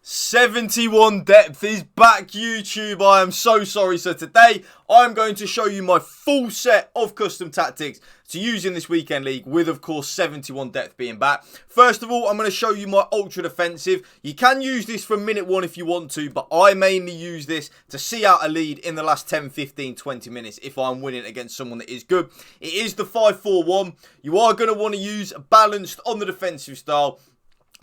71 depth is back, YouTube. I am so sorry. So today I'm going to show you my full set of custom tactics to use in this weekend league, with of course 71 depth being back. First of all, I'm going to show you my ultra defensive. You can use this from minute 1 if you want to, but I mainly use this to see out a lead in the last 10, 15, 20 minutes if I'm winning against someone that is good. It is the 5-4-1. You are going to want to use balanced on the defensive style,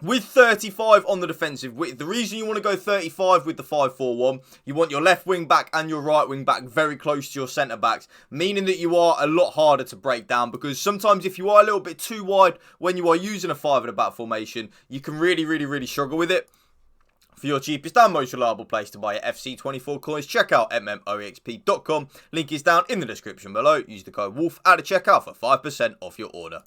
with 35 on the defensive width. The reason you want to go 35 with the 5-4-1, you want your left wing back and your right wing back very close to your centre backs, meaning that you are a lot harder to break down, because sometimes if you are a little bit too wide when you are using a 5 at the back formation, you can really struggle with it. For your cheapest and most reliable place to buy your FC24 coins, check out mmoexp.com. Link is down in the description below. Use the code WOLF at the checkout for 5% off your order.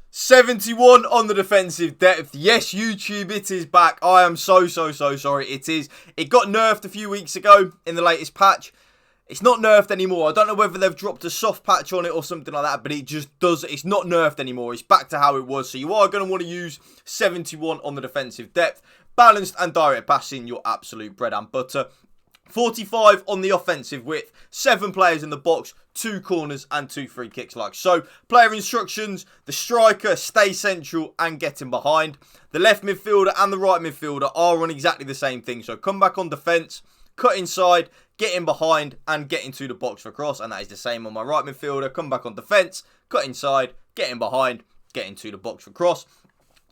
71 on the defensive depth. Yes, YouTube, it is back. I am so sorry. It is. It got nerfed a few weeks ago in the latest patch. It's not nerfed anymore. I don't know whether they've dropped a soft patch on it or something like that, but it just does. It's not nerfed anymore. It's back to how it was. So you are going to want to use 71 on the defensive depth. Balanced and direct passing, your absolute bread and butter. 45 on the offensive width, 7 players in the box, 2 corners and 2 free kicks like so. Player instructions: the striker, stay central and get in behind. The left midfielder and the right midfielder are on exactly the same thing. So come back on defence, cut inside, get in behind and get into the box for cross. And that is the same on my right midfielder. Come back on defence, cut inside, get in behind, get into the box for cross.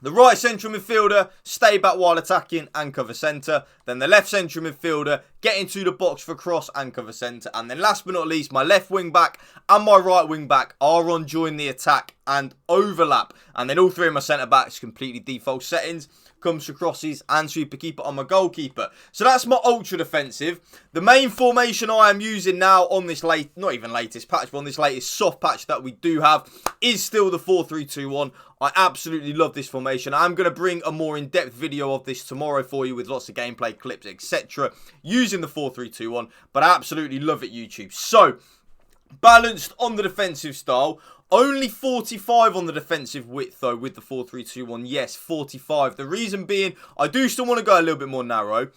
The right central midfielder, stay back while attacking and cover centre. Then the left central midfielder, get into the box for cross and cover centre. And then last but not least, my left wing back and my right wing back are on join the attack and overlap. And then all 3 of my centre backs, completely default settings, comes for crosses and sweeper keeper on my goalkeeper. So that's my ultra defensive. The main formation I am using now on this not even latest patch, but on this latest soft patch that we do have, is still the 4-3-2-1. I absolutely love this formation. I'm going to bring a more in-depth video of this tomorrow for you with lots of gameplay clips, etc. using the 4-3-2-1, but I absolutely love it, YouTube. So, balanced on the defensive style. Only 45 on the defensive width, though, with the 4-3-2-1. Yes, 45. The reason being, I do still want to go a little bit more narrow,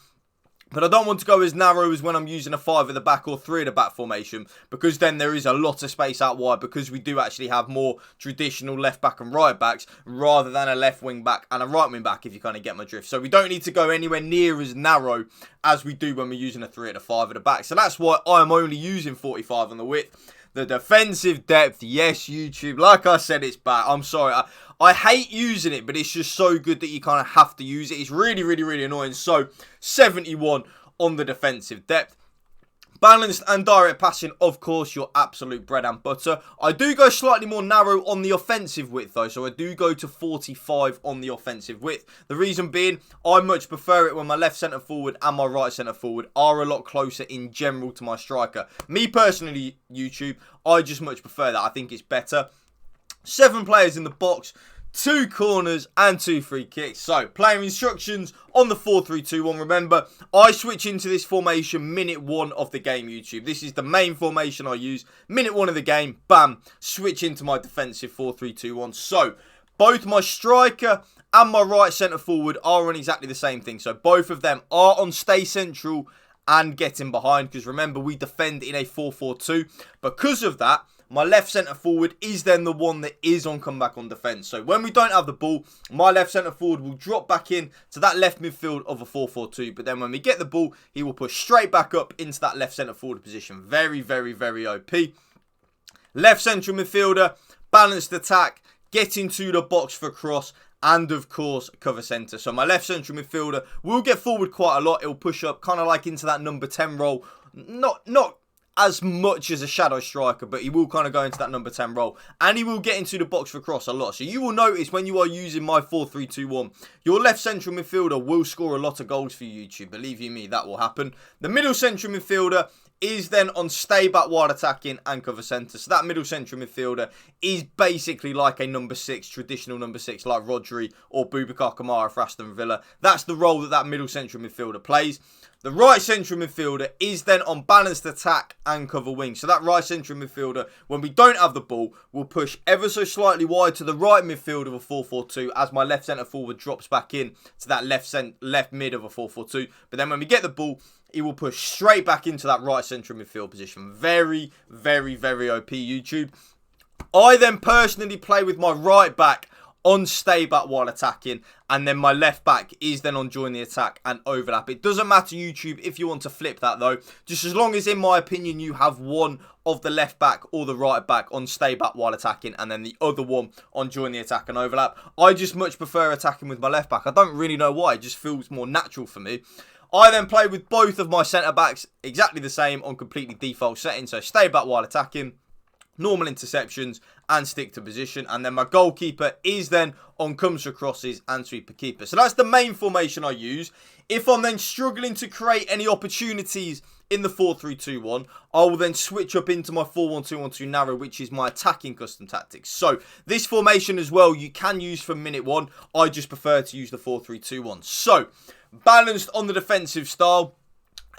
but I don't want to go as narrow as when I'm using a 5 at the back or 3 at the back formation, because then there is a lot of space out wide, because we do actually have more traditional left back and right backs rather than a left wing back and a right wing back, if you kind of get my drift. So we don't need to go anywhere near as narrow as we do when we're using a 3 at the 5 at the back. So that's why I'm only using 45 on the width. The defensive depth, yes, YouTube, like I said, it's back. I'm sorry, I hate using it, but it's just so good that you kind of have to use it. It's really annoying. So 71 on the defensive depth. Balanced and direct passing, of course, your absolute bread and butter. I do go slightly more narrow on the offensive width, though. So I do go to 45 on the offensive width. The reason being, I much prefer it when my left centre forward and my right centre forward are a lot closer in general to my striker. Me personally, YouTube, I just much prefer that. I think it's better. 7 players in the box, 2 corners and 2 free kicks. So, player instructions on the 4-3-2-1. Remember, I switch into this formation minute 1 of the game, YouTube. This is the main formation I use. Minute 1 of the game, bam, switch into my defensive 4-3-2-1. So, both my striker and my right centre forward are on exactly the same thing. So, both of them are on stay central and get in behind, because remember, we defend in a 4-4-2. Because of that, my left centre forward is then the one that is on comeback on defence. So when we don't have the ball, my left centre forward will drop back in to that left midfield of a 4-4-2. But then when we get the ball, he will push straight back up into that left centre forward position. Very OP. Left central midfielder, balanced attack, get into the box for cross, and of course cover centre. So my left central midfielder will get forward quite a lot. It'll push up kind of like into that number 10 role. Not as much as a shadow striker, but he will kind of go into that number 10 role, and he will get into the box for cross a lot. So you will notice when you are using my 4-3-2-1, your left central midfielder will score a lot of goals for you, YouTube. Believe you me, that will happen. The middle central midfielder is then on stay back while attacking and cover centre. So that middle central midfielder is basically like a number 6, traditional number 6 like Rodri or Boubacar Kamara for Aston Villa. That's the role that middle central midfielder plays. The right central midfielder is then on balanced attack and cover wing. So that right central midfielder, when we don't have the ball, will push ever so slightly wide to the right midfield of a 4-4-2 as my left centre forward drops back in to that left mid of a 4-4-2. But then when we get the ball, he will push straight back into that right central midfield position. Very, very, very OP, YouTube. I then personally play with my right back on stay back while attacking, and then my left back is then on join the attack and overlap. It doesn't matter, YouTube, if you want to flip that though, just as long as in my opinion you have one of the left back or the right back on stay back while attacking and then the other one on join the attack and overlap. I just much prefer attacking with my left back. I don't really know why, it just feels more natural for me. I then play with both of my centre backs exactly the same on completely default settings, so stay back while attacking, normal interceptions and stick to position, and then my goalkeeper is then on comes for crosses and sweeper keeper. So that's the main formation I use. If I'm then struggling to create any opportunities in the 4-3-2-1, I will then switch up into my 4-1-2-1-2 narrow, which is my attacking custom tactics. So this formation as well you can use from minute 1. I just prefer to use the 4-3-2-1. So balanced on the defensive style.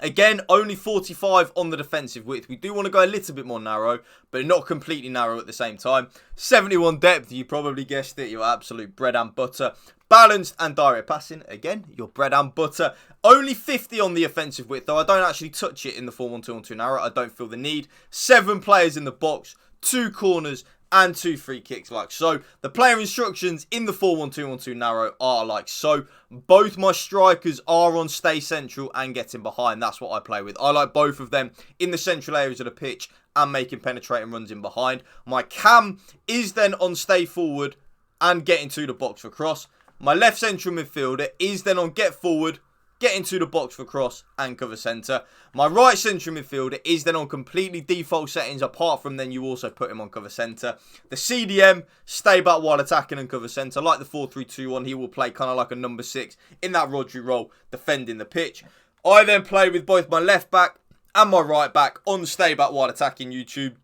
Again, only 45 on the defensive width. We do want to go a little bit more narrow, but not completely narrow at the same time. 71 depth, you probably guessed it, your absolute bread and butter. Balanced and direct passing, again, your bread and butter. Only 50 on the offensive width, though I don't actually touch it in the 4-1-2-1-2 narrow. I don't feel the need. 7 players in the box, 2 corners, and 2 free kicks like so. The player instructions in the 4-1-2-1-2 narrow are like so. Both my strikers are on stay central and getting behind. That's what I play with. I like both of them in the central areas of the pitch and making penetrating runs in behind. My cam is then on stay forward and getting to the box for cross. My left central midfielder is then on get forward, get into the box for cross and cover centre. My right central midfielder is then on completely default settings. Apart from then you also put him on cover centre. The CDM, stay back while attacking and cover centre. Like the 4-3-2-1, he will play kind of like a number 6 in that Rodri role, defending the pitch. I then play with both my left back and my right back on stay back while attacking, YouTube.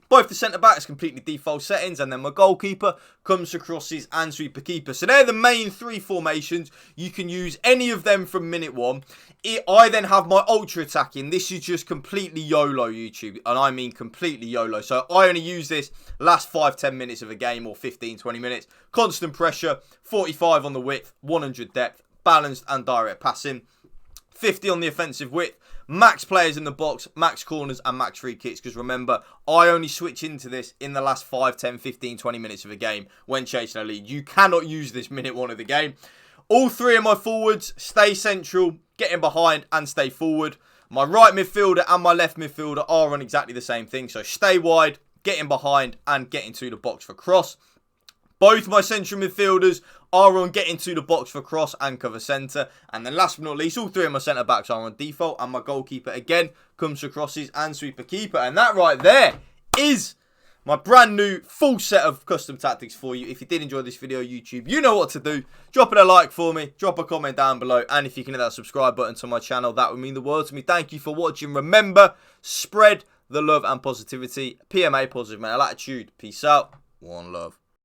Both the centre-backs completely default settings, and then my goalkeeper comes to crosses and sweeper keeper. So they're the main 3 formations. You can use any of them from minute 1. I then have my ultra attacking. This is just completely YOLO, YouTube, and I mean completely YOLO. So I only use this last 5-10 minutes of a game, or 15-20 minutes. Constant pressure, 45 on the width, 100 depth, balanced and direct passing, 50 on the offensive width. Max players in the box, max corners and max free kicks. Because remember, I only switch into this in the last 5, 10, 15, 20 minutes of a game when chasing a lead. You cannot use this minute 1 of the game. All 3 of my forwards stay central, getting behind and stay forward. My right midfielder and my left midfielder are on exactly the same thing. So stay wide, getting behind and getting to the box for cross. Both my central midfielders are on getting to the box for cross and cover centre. And then last but not least, all 3 of my centre-backs are on default. And my goalkeeper, again, comes for crosses and sweeper keeper. And that right there is my brand new full set of custom tactics for you. If you did enjoy this video, YouTube, you know what to do. Drop it a like for me. Drop a comment down below. And if you can hit that subscribe button to my channel, that would mean the world to me. Thank you for watching. Remember, spread the love and positivity. PMA, positive mental attitude. Peace out. One love.